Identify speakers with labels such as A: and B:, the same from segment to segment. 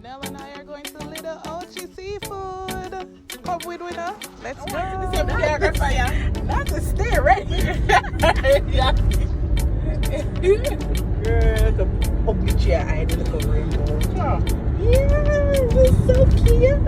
A: Janelle and I are going to Little Ochi Seafood. Come with now. Let's go.
B: Not to stay right here. Girl, the puppy chair I did look over it. Yeah, it's so cute.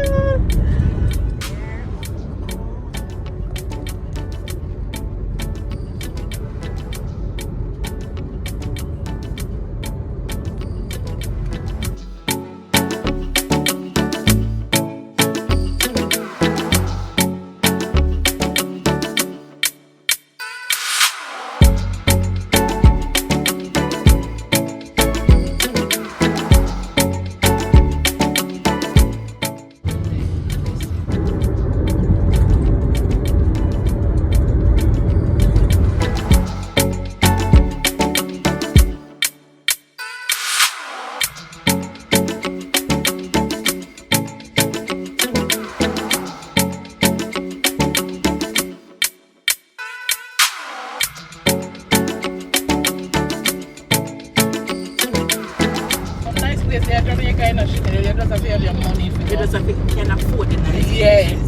B: Can afford it.
A: Yes.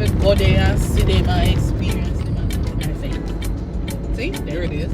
A: If you go there and see them and experience them and see, there it is.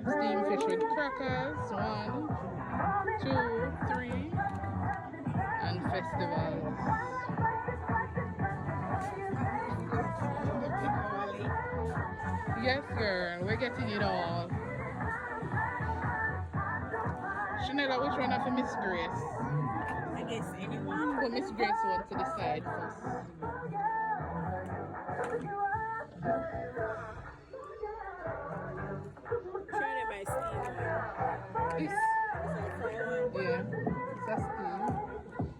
A: Steam fish with crackers, 1, 2, 3, and festivals. Yes, girl, we're getting it all. Chanel, which one for Miss Grace?
B: I guess anyone.
A: Put Miss Grace one to the side first. Yeah, it's a steam.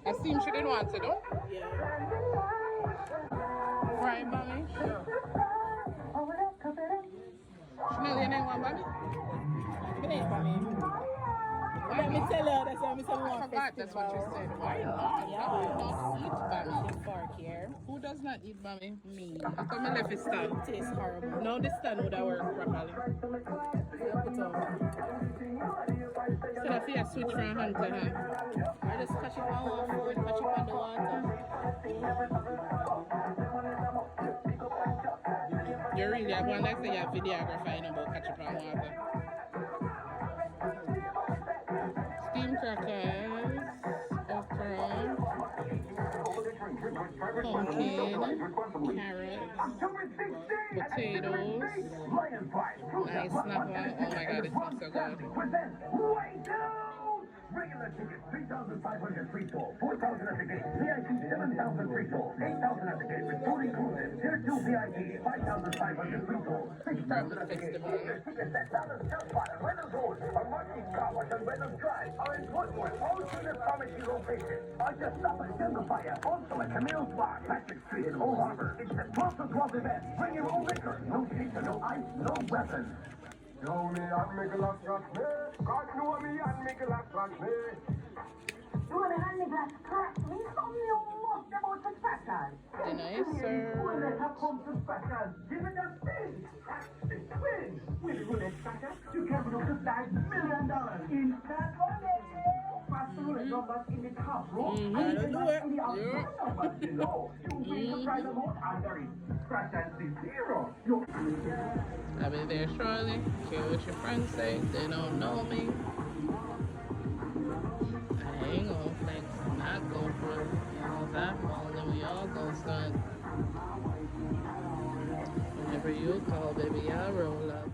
A: A steam she didn't want to do?
B: Yeah.
A: Right, mommy? Sure. Chanel, you name one, mommy?
B: Good name, mommy. Let me tell you, that's what I said.
A: I forgot that's what you said. Why not?
B: Yeah.
A: Who does not eat bammy?
B: Fork here.
A: Who does not eat bammy?
B: Me.
A: How come I left it stand?
B: It tastes horrible.
A: No, this stand would have worked properly. So if you switch from hand to hand.
B: I just catch it on one foot, catch it on the water.
A: You really have one like say you're a videographer in about catch up on water. Steam crackers, okra, pumpkin, carrots, potatoes, nice snapper. Oh my god, it smells so good.
C: Regular ticket, 3,500 free toll, 4,000 at the gate, VIP 7,000 free toll, 8,000 at the gate with food inclusive, Tier 2 VIP 5,500 free toll, 6,000 at the gate. Tickets at Dallas Jackpot and Reynolds Road, or Martin Car Wash and Reynolds Drive, are in Woodward, all senior pharmacy locations. Or just stop at Jungle Fire, also at Camille's Bar, Patrick Street in Old Harbor. It's the 12 to 12 event. Bring your own liquor, no chaser, no ice, no weapons. Yo, me and me glass got me. God know me and me glass got me.
D: You want to hand me glass crack me? Some you must about the fashion.
A: Dinner is
C: When
A: served.
C: it comes to fashion, give it a spin. It's twin. With roulette fashion, you can win up to $5 million in that money. Fast roulette numbers in the top row.
A: Mhm.
C: And
B: Gotta
C: the
B: do
C: numbers
B: it.
C: in the
A: Yeah.
C: outside numbers below. You win the prize amount and there is scratch and see zero. You
A: I'll be there shortly. Care what your friends say. They don't know me. I ain't gonna flex. I'm not gonna front. As I fall, then we all gon' stunt. Whenever you call, baby, I'll roll up.